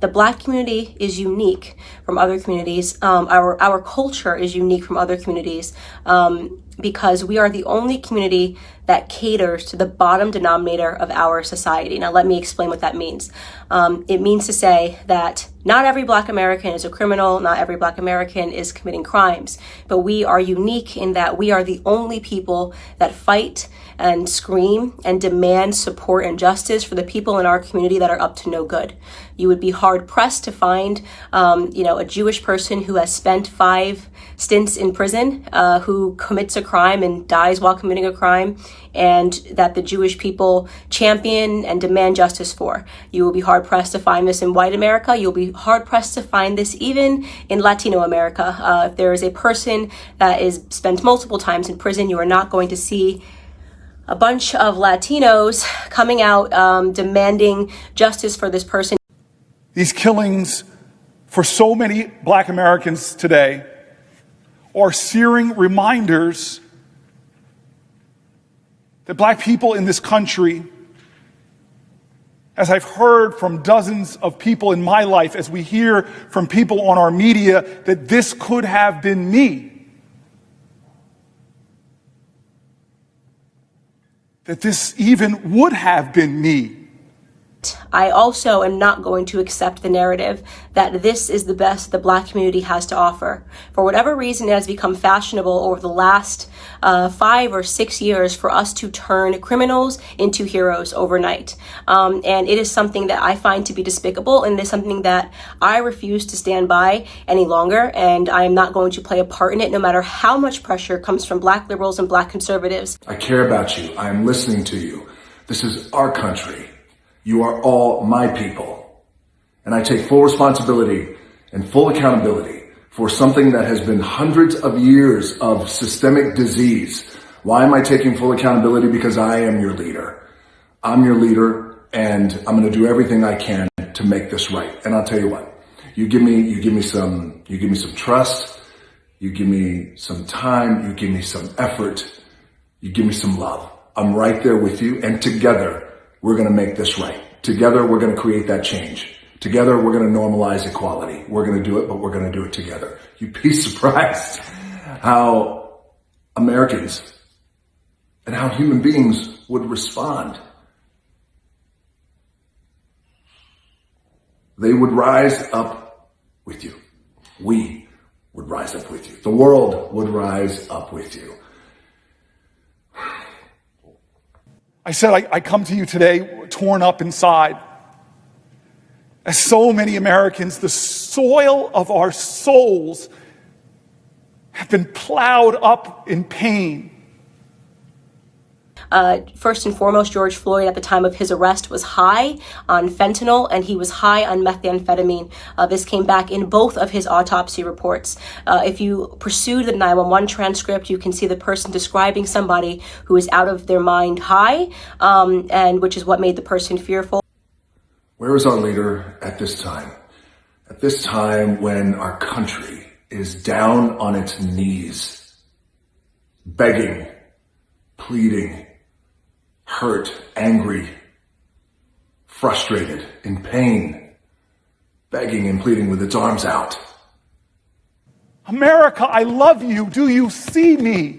the Black community is unique from other communities. Our culture is unique from other communities because we are the only community that caters to the bottom denominator of our society. Now, let me explain what that means. It means to say that not every Black American is a criminal, not every Black American is committing crimes, but we are unique in that we are the only people that fight and scream and demand support and justice for the people in our community that are up to no good. You would be hard pressed to find, a Jewish person who has spent 5 stints in prison, who commits a crime and dies while committing a crime, and that the Jewish people champion and demand justice for. You will be hard pressed to find this in white America. You'll be hard pressed to find this even in Latino America. If there is a person that is spent multiple times in prison, you are not going to see a bunch of Latinos coming out demanding justice for this person. These killings for so many Black Americans today are searing reminders that Black people in this country, as I've heard from dozens of people in my life, as we hear from people on our media, that this could have been me. That this even would have been me. I also am not going to accept the narrative that this is the best the Black community has to offer. For whatever reason, it has become fashionable over the last 5 or 6 years for us to turn criminals into heroes overnight. And it is something that I find to be despicable, and it is something that I refuse to stand by any longer, and I am not going to play a part in it no matter how much pressure comes from Black liberals and Black conservatives. I care about you. I am listening to you. This is our country. You are all my people. And I take full responsibility and full accountability for something that has been hundreds of years of systemic disease. Why am I taking full accountability? Because I am your leader. I'm your leader, and I'm going to do everything I can to make this right. And I'll tell you what, you give me some trust, you give me some time, you give me some effort, you give me some love. I'm right there with you, and together we're going to make this right. Together, we're going to create that change. Together, we're going to normalize equality. We're going to do it, but we're going to do it together. You'd be surprised how Americans and how human beings would respond. They would rise up with you. We would rise up with you. The world would rise up with you. I said, I come to you today torn up inside. As so many Americans, the soil of our souls have been plowed up in pain. First and foremost, George Floyd at the time of his arrest was high on fentanyl, and he was high on methamphetamine. This came back in both of his autopsy reports. If you pursue the 911 transcript, you can see the person describing somebody who is out of their mind high, and which is what made the person fearful. Where is our leader at this time? At this time when our country is down on its knees, begging, pleading, hurt, angry, frustrated, in pain, begging and pleading with its arms out. America, I love you. Do you see me?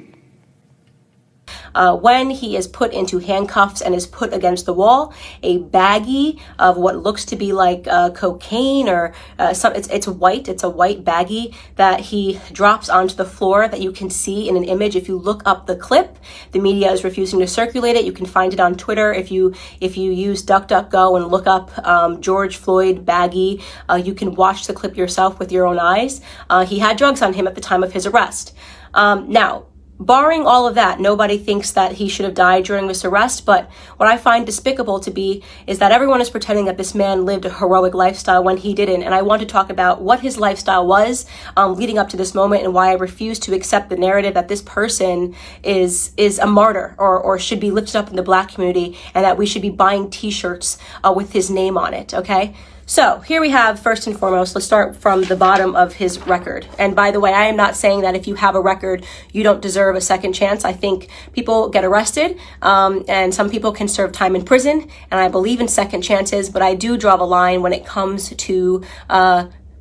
When he is put into handcuffs and is put against the wall, a baggie of what looks to be like cocaine or it's white. It's a white baggie that he drops onto the floor that you can see in an image. If you look up the clip, the media is refusing to circulate it. You can find it on Twitter. If you use DuckDuckGo and look up George Floyd baggie, you can watch the clip yourself with your own eyes. He had drugs on him at the time of his arrest. Now, barring all of that, nobody thinks that he should have died during this arrest, but what I find despicable to be is that everyone is pretending that this man lived a heroic lifestyle when he didn't, and I want to talk about what his lifestyle was leading up to this moment and why I refuse to accept the narrative that this person is a martyr or should be lifted up in the Black community and that we should be buying t-shirts with his name on it, okay? So here we have, first and foremost, let's start from the bottom of his record. And by the way, I am not saying that if you have a record, you don't deserve a second chance. I think people get arrested, and some people can serve time in prison, and I believe in second chances, but I do draw the line when it comes to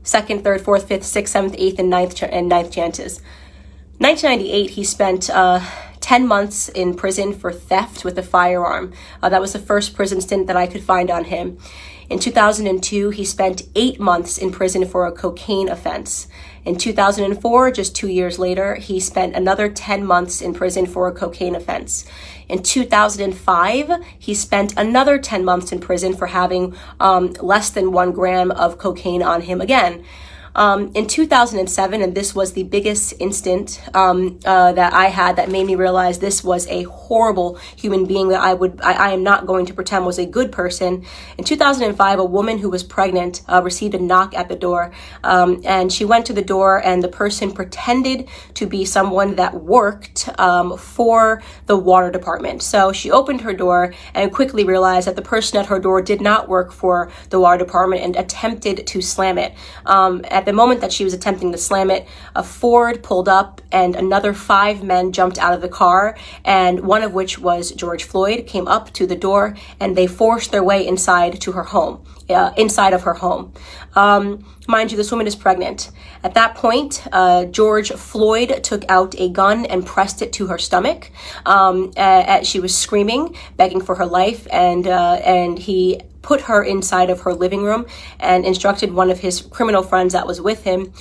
second, third, fourth, fifth, sixth, seventh, eighth, and ninth chances. 1998, he spent 10 months in prison for theft with a firearm. That was the first prison stint that I could find on him. In 2002, he spent 8 months in prison for a cocaine offense. In 2004, just 2 years later, he spent another 10 months in prison for a cocaine offense. In 2005, he spent another 10 months in prison for having less than 1 gram of cocaine on him again. In 2007, and this was the biggest instant that I had that made me realize this was a horrible human being that I am not going to pretend was a good person. In 2005, a woman who was pregnant received a knock at the door, and she went to the door, and the person pretended to be someone that worked for the water department. So she opened her door and quickly realized that the person at her door did not work for the water department and attempted to slam it. At the moment that she was attempting to slam it, a Ford pulled up and another 5 men jumped out of the car, and one of which was George Floyd, came up to the door and they forced their way inside to her home, inside of her home. Mind you, this woman is pregnant. At that point, George Floyd took out a gun and pressed it to her stomach. She was screaming, begging for her life, and he put her inside of her living room and instructed one of his criminal friends that was with him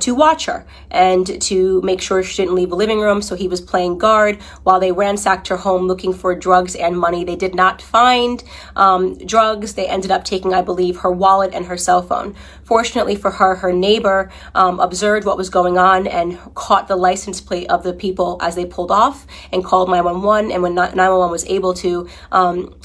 to watch her and to make sure she didn't leave the living room. So he was playing guard while they ransacked her home looking for drugs and money. They did not find drugs. They ended up taking, I believe, her wallet and her cell phone. Fortunately for her, her neighbor observed what was going on and caught the license plate of the people as they pulled off and called 911. And when 911 was able to,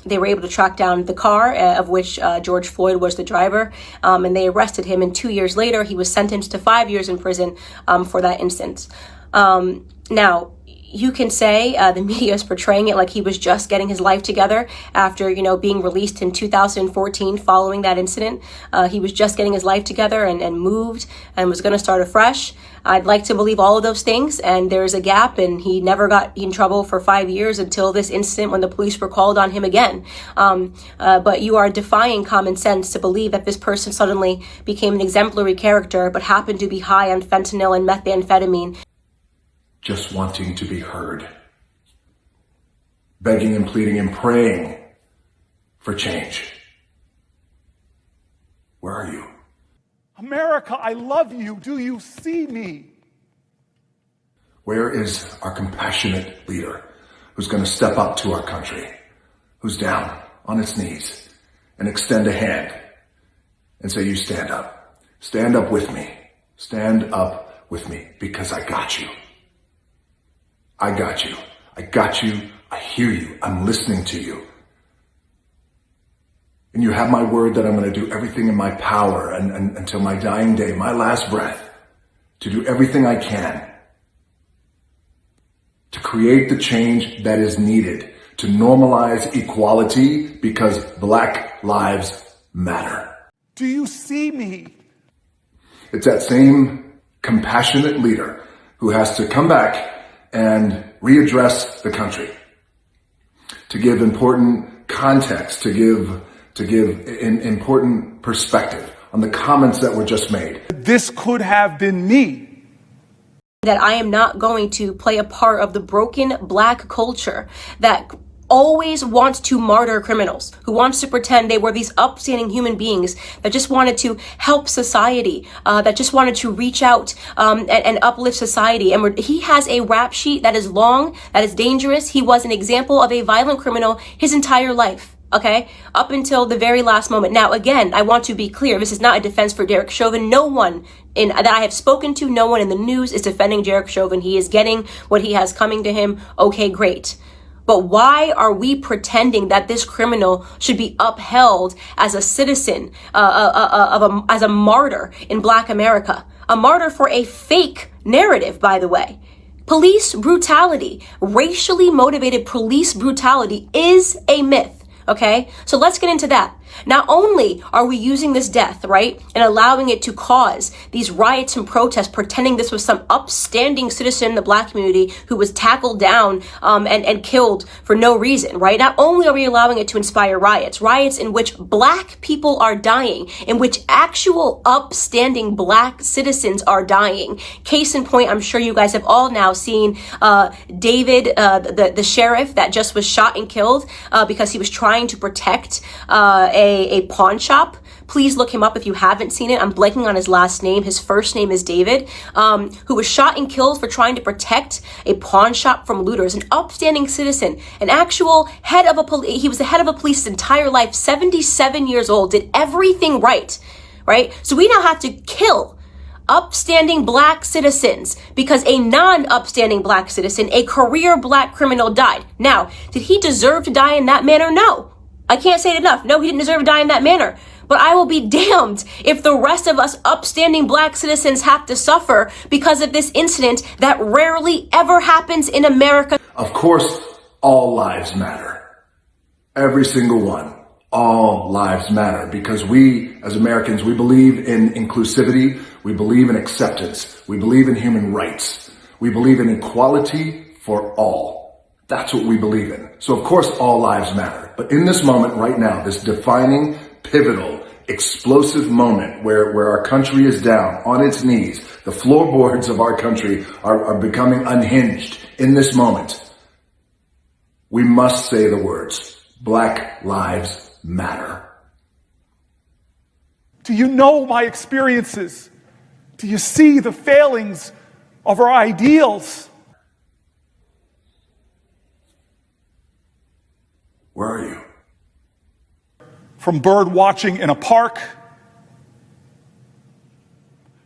they were able to track down the car of which George Floyd was the driver, and they arrested him. And 2 years later, he was sentenced to 5 years in prison for that instance. Now, you can say the media is portraying it like he was just getting his life together after, being released in 2014 following that incident. He was just getting his life together and moved and was going to start afresh. I'd like to believe all of those things, and there's a gap, and he never got in trouble for 5 years until this incident when the police were called on him again. But you are defying common sense to believe that this person suddenly became an exemplary character but happened to be high on fentanyl and methamphetamine. Just wanting to be heard, begging and pleading and praying for change. Where are you? America, I love you. Do you see me? Where is our compassionate leader who's going to step up to our country, who's down on its knees and extend a hand and say, you stand up. Stand up with me. Stand up with me because I got you. I got you. I got you. I hear you. I'm listening to you. And you have my word that I'm going to do everything in my power and until my dying day, my last breath, to do everything I can to create the change that is needed to normalize equality because Black lives matter. Do you see me? It's that same compassionate leader who has to come back and readdress the country, to give important context, to give important perspective on the comments that were just made. This could have been me. That I am not going to play a part of the broken Black culture that always wants to martyr criminals, who wants to pretend they were these upstanding human beings that just wanted to help society, that just wanted to reach out and uplift society. And he has a rap sheet that is long, that is dangerous. He was an example of a violent criminal his entire life. Okay, up until the very last moment. Now, again, I want to be clear. This is not a defense for Derek Chauvin. No one that I have spoken to, no one in the news is defending Derek Chauvin. He is getting what he has coming to him. Okay, great. But why are we pretending that this criminal should be upheld as a citizen, as a martyr in Black America? A martyr for a fake narrative, by the way. Police brutality, racially motivated police brutality is a myth. Okay, so let's get into that. Not only are we using this death, right, and allowing it to cause these riots and protests, pretending this was some upstanding citizen in the Black community who was tackled down and killed for no reason, right? Not only are we allowing it to inspire riots in which Black people are dying, in which actual upstanding Black citizens are dying. Case in point, I'm sure you guys have all now seen David, the sheriff that just was shot and killed because he was trying to protect a pawn shop. Please look him up if you haven't seen it. I'm blanking on his last name. His first name is David, who was shot and killed for trying to protect a pawn shop from looters. An upstanding citizen, an actual head of a police. He was the head of a police his entire life, 77 years old, did everything right? So we now have to kill upstanding Black citizens because a non-upstanding Black citizen, a career Black criminal, died. Now, did he deserve to die in that manner? No. I can't say it enough. No, he didn't deserve to die in that manner. But I will be damned if the rest of us upstanding Black citizens have to suffer because of this incident that rarely ever happens in America. Of course, all lives matter. Every single one. All lives matter because we, as Americans, we believe in inclusivity. We believe in acceptance. We believe in human rights. We believe in equality for all. That's what we believe in. So of course, all lives matter. But in this moment right now, this defining, pivotal, explosive moment where our country is down on its knees, the floorboards of our country are becoming unhinged. In this moment, we must say the words, Black lives matter. Do you know my experiences? Do you see the failings of our ideals? Where are you? From bird watching in a park,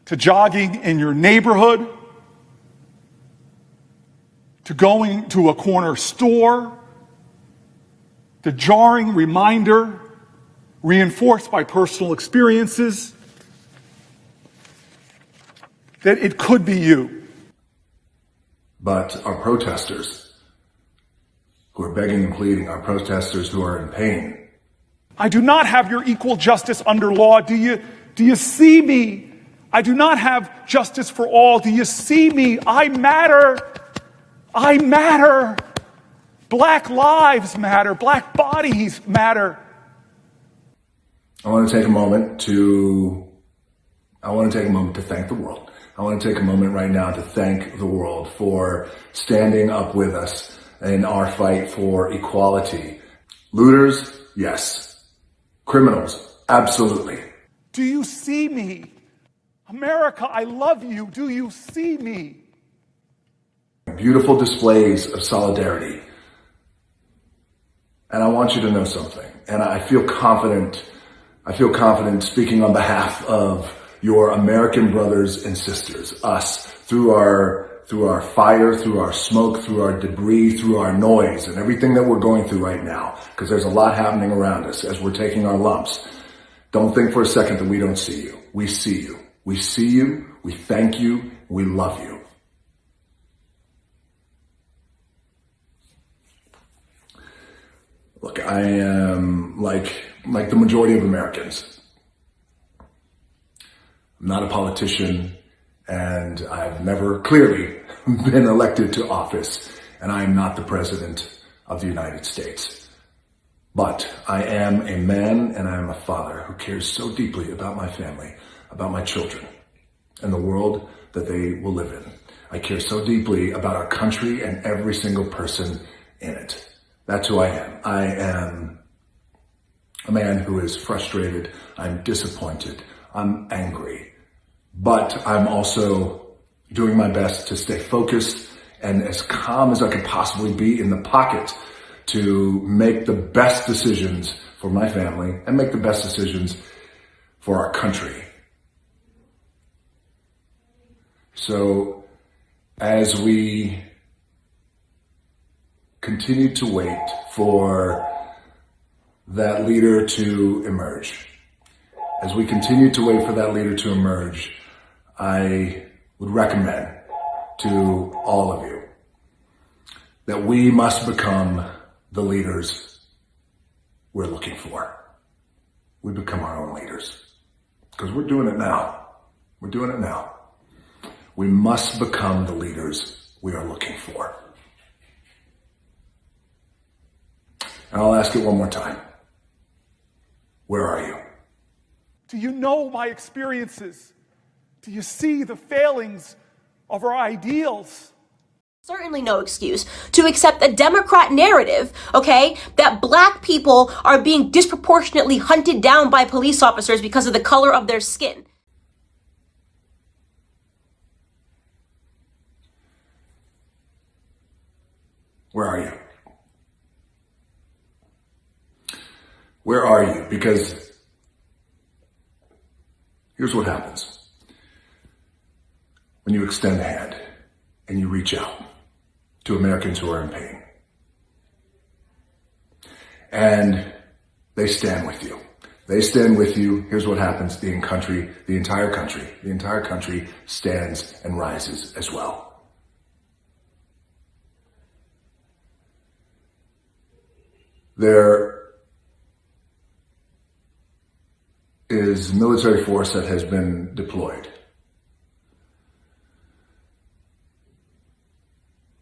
to jogging in your neighborhood, to going to a corner store, the jarring reminder reinforced by personal experiences that it could be you. But our protesters who are begging and pleading, our protesters who are in pain. I do not have your equal justice under law. Do you see me? I do not have justice for all. Do you see me? I matter. I matter. Black lives matter. Black bodies matter. I want to take a moment to thank the world. I want to take a moment right now to thank the world for standing up with us in our fight for equality. Looters, yes. Criminals, absolutely. Do you see me? America, I love you. Do you see me? Beautiful displays of solidarity. And I want you to know something. And I feel confident speaking on behalf of your American brothers and sisters, us, through our fire, through our smoke, through our debris, through our noise, and everything that we're going through right now, because there's a lot happening around us as we're taking our lumps. Don't think for a second that we don't see you. We see you. We see you. We thank you. We love you. Look, I am like the majority of Americans. I'm not a politician, and I've never clearly been elected to office, and I am not the president of the United States. But I am a man and I am a father who cares so deeply about my family, about my children, and the world that they will live in. I care so deeply about our country and every single person in it. That's who I am. I am a man who is frustrated. I'm disappointed. I'm angry. But I'm also doing my best to stay focused and as calm as I could possibly be in the pocket to make the best decisions for my family and make the best decisions for our country. So as we continue to wait for that leader to emerge, as we continue to wait for that leader to emerge, I would recommend to all of you that we must become the leaders we're looking for. we become our own leaders. Because we're doing it now. We're doing it now. We must become the leaders we are looking for. And I'll ask it one more time. Where are you? Do you know my experiences? Do you see the failings of our ideals? Certainly no excuse to accept a Democrat narrative, okay, that black people are being disproportionately hunted down by police officers because of the color of their skin. Where are you? Where are you? Because here's what happens. When you extend a hand and you reach out to Americans who are in pain, and they stand with you. They stand with you. Here's what happens. The entire country stands and rises as well. There is military force that has been deployed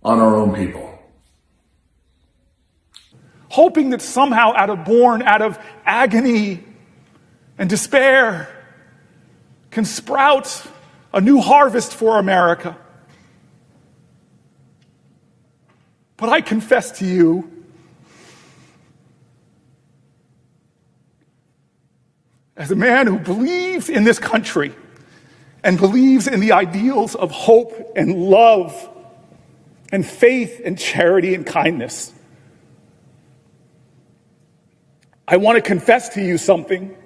on our own people. Hoping that somehow born out of agony and despair can sprout a new harvest for America. But I confess to you, as a man who believes in this country and believes in the ideals of hope and love and faith and charity and kindness, I want to confess to you something,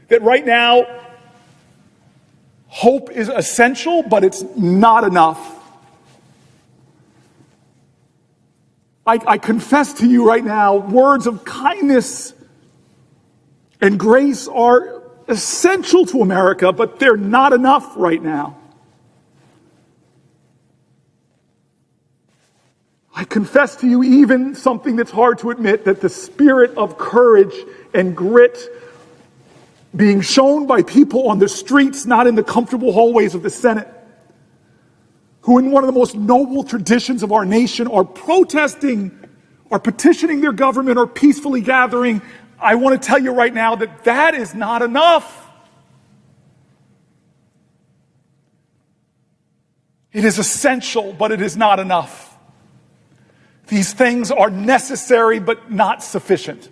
that right now, hope is essential, but it's not enough. I confess to you right now, words of kindness and grace are essential to America, but they're not enough right now. I confess to you even something that's hard to admit, that the spirit of courage and grit being shown by people on the streets, not in the comfortable hallways of the Senate, who in one of the most noble traditions of our nation are protesting, are petitioning their government, or peacefully gathering, I want to tell you right now that that is not enough. It is essential, but it is not enough. These things are necessary, but not sufficient.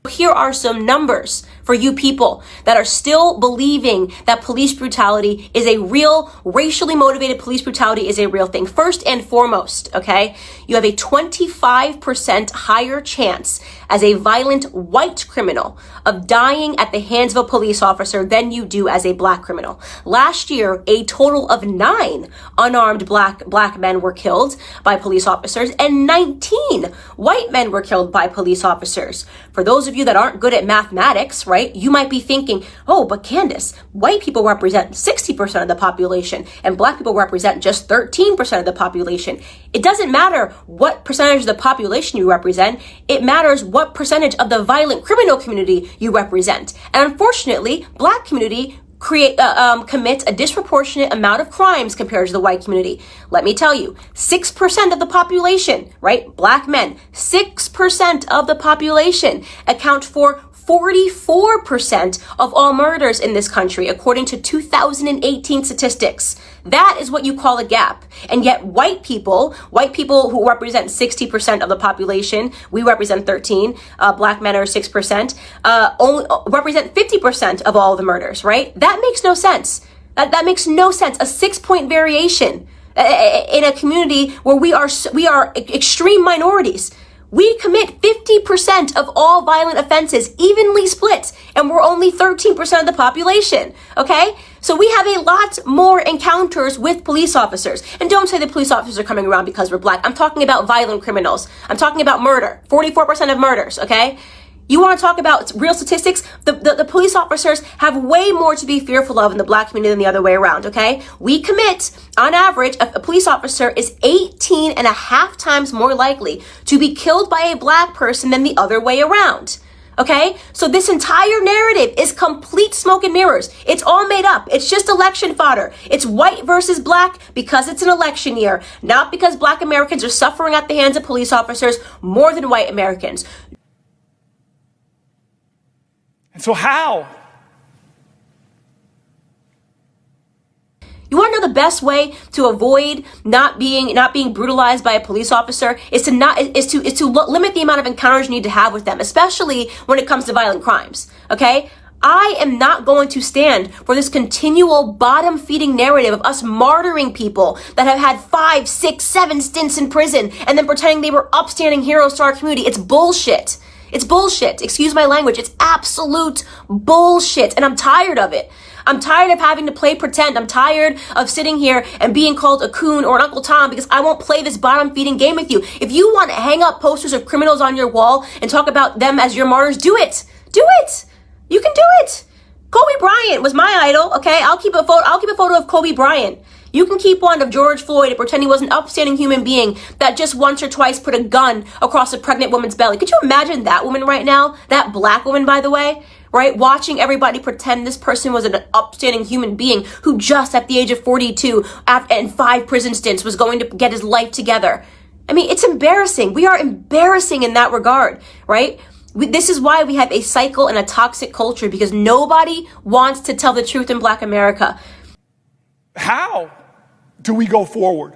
Here are some numbers for you people that are still believing that police brutality is a real, racially motivated police brutality is a real thing. First and foremost, okay, you have a 25% higher chance as a violent white criminal of dying at the hands of a police officer than you do as a black criminal. Last year, a total of 9 unarmed black men were killed by police officers, and 19 white men were killed by police officers. For those of you that aren't good at mathematics, right, you might be thinking, oh, but Candace, white people represent 60% of the population and black people represent just 13% of the population. It doesn't matter what percentage of the population you represent. It matters what percentage of the violent criminal community you represent. And unfortunately, black community commits a disproportionate amount of crimes compared to the white community. Let me tell you, 6% of the population, right? Black men, 6% of the population account for 44% of all murders in this country, according to 2018 statistics. That is what you call a gap. And yet white people who represent 60% of the population, we represent 13, black men are 6%, only represent 50% of all the murders, right? That makes no sense. That makes no sense. A 6-point variation in a community where we are extreme minorities. We commit 50% of all violent offenses, evenly split, and we're only 13% of the population, okay? So we have a lot more encounters with police officers. And don't say the police officers are coming around because we're black. I'm talking about violent criminals. I'm talking about murder, 44% of murders, okay? You want to talk about real statistics? The police officers have way more to be fearful of in the black community than the other way around, okay? We commit, on average, a police officer is 18 and a half times more likely to be killed by a black person than the other way around. Okay? So this entire narrative is complete smoke and mirrors. It's all made up. It's just election fodder. It's white versus black because it's an election year, not because black Americans are suffering at the hands of police officers more than white Americans. And so how? You want to know the best way to avoid not being brutalized by a police officer is to limit the amount of encounters you need to have with them, especially when it comes to violent crimes. Okay? I am not going to stand for this continual bottom-feeding narrative of us martyring people that have had 5, 6, 7 stints in prison and then pretending they were upstanding heroes to our community. It's bullshit. It's bullshit. Excuse my language. It's absolute bullshit. And I'm tired of it. I'm tired of having to play pretend. I'm tired of sitting here and being called a coon or an Uncle Tom because I won't play this bottom-feeding game with you. If you want to hang up posters of criminals on your wall and talk about them as your martyrs, do it. Do it. You can do it. Kobe Bryant was my idol, okay? I'll keep a photo of Kobe Bryant. You can keep one of George Floyd and pretend he was an upstanding human being that just once or twice put a gun across a pregnant woman's belly. Could you imagine that woman right now? That black woman, by the way, right? Watching everybody pretend this person was an upstanding human being who just at the age of 42 and 5 prison stints was going to get his life together. I mean, it's embarrassing. We are embarrassing in that regard, right? This is why we have a cycle and a toxic culture, because nobody wants to tell the truth in Black America. How do we go forward?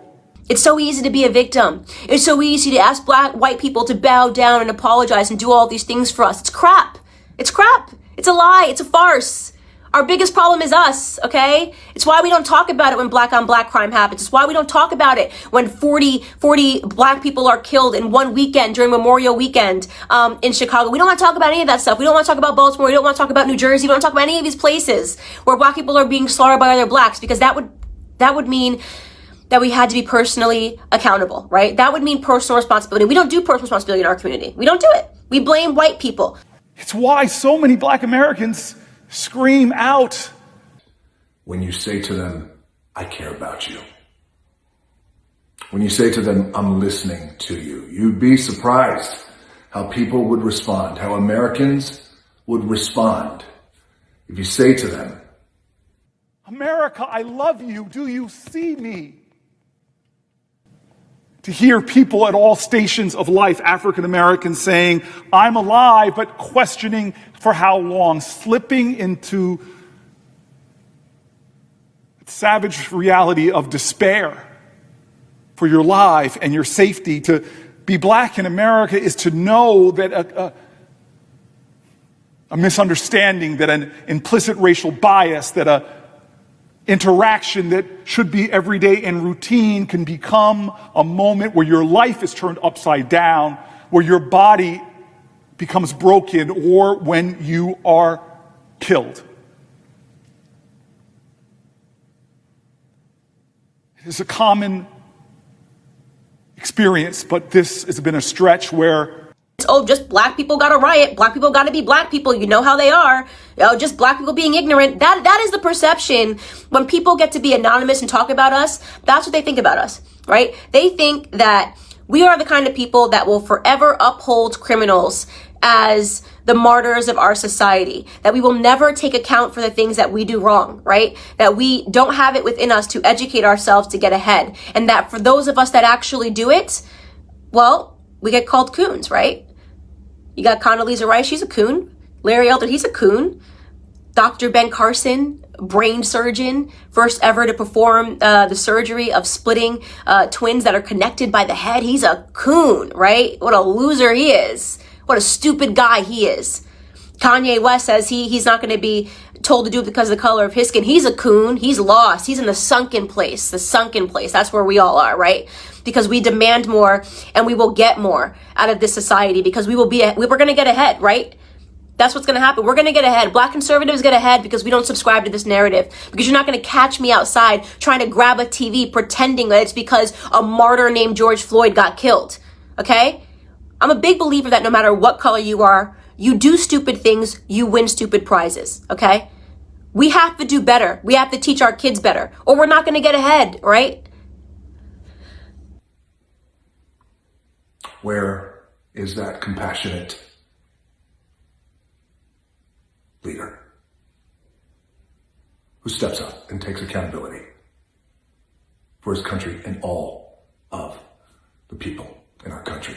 It's so easy to be a victim. It's so easy to ask white people to bow down and apologize and do all these things for us. It's crap. It's crap. It's a lie. It's a farce. Our biggest problem is us, okay? It's why we don't talk about it when black on black crime happens. It's why we don't talk about it when 40 black people are killed in one weekend during Memorial Weekend in Chicago. We don't want to talk about any of that stuff. We don't want to talk about Baltimore. We don't want to talk about New Jersey. We don't want to talk about any of these places where black people are being slaughtered by other blacks, because that would mean that we had to be personally accountable, right? That would mean personal responsibility. We don't do personal responsibility in our community. We don't do it. We blame white people. It's why so many black Americans scream out when you say to them, I care about you. When you say to them, I'm listening to you. You'd be surprised how people would respond, how Americans would respond if you say to them, America, I love you. Do you see me? To hear people at all stations of life, African Americans, saying, I'm alive, but questioning for how long, slipping into the savage reality of despair for your life and your safety. To be black in America is to know that a misunderstanding, that an implicit racial bias, that a interaction that should be everyday and routine can become a moment where your life is turned upside down, where your body becomes broken, or when you are killed. It is a common experience, but this has been a stretch where oh, just black people got to riot. Black people got to be black people. You know how they are. Oh, just black people being ignorant. That is the perception when people get to be anonymous and talk about us. That's what they think about us, right? They think that we are the kind of people that will forever uphold criminals as the martyrs of our society, that we will never take account for the things that we do wrong, right? That we don't have it within us to educate ourselves to get ahead. And that for those of us that actually do it, well, we get called coons, right? You got Condoleezza Rice, she's a coon. Larry Elder, he's a coon. Dr. Ben Carson, brain surgeon, first ever to perform the surgery of splitting twins that are connected by the head. He's a coon, right? What a loser he is. What a stupid guy he is. Kanye West says he's not going to be told to do it because of the color of his skin. He's a coon. He's lost. He's in the sunken place. The sunken place. That's where we all are, right? Because we demand more and we will get more out of this society because we're going to get ahead, right? That's what's going to happen. We're going to get ahead. Black conservatives get ahead because we don't subscribe to this narrative. Because you're not going to catch me outside trying to grab a TV pretending that it's because a martyr named George Floyd got killed. Okay? I'm a big believer that no matter what color you are, you do stupid things, you win stupid prizes, okay? We have to do better. We have to teach our kids better, or we're not going to get ahead, right? Where is that compassionate leader who steps up and takes accountability for his country and all of the people in our country?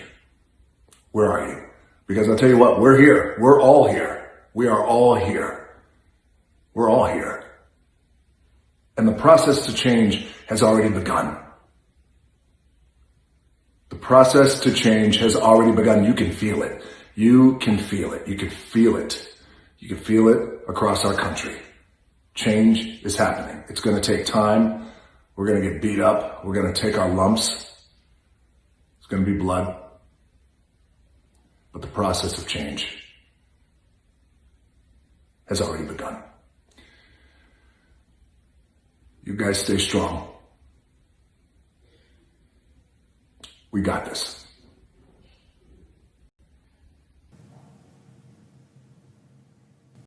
Where are you? Because I'll tell you what, we're here. We're all here. We are all here. We're all here. And the process to change has already begun. The process to change has already begun. You can feel it. You can feel it. You can feel it. You can feel it across our country. Change is happening. It's going to take time. We're going to get beat up. We're going to take our lumps. It's going to be blood. But the process of change has already begun. You guys stay strong. We got this.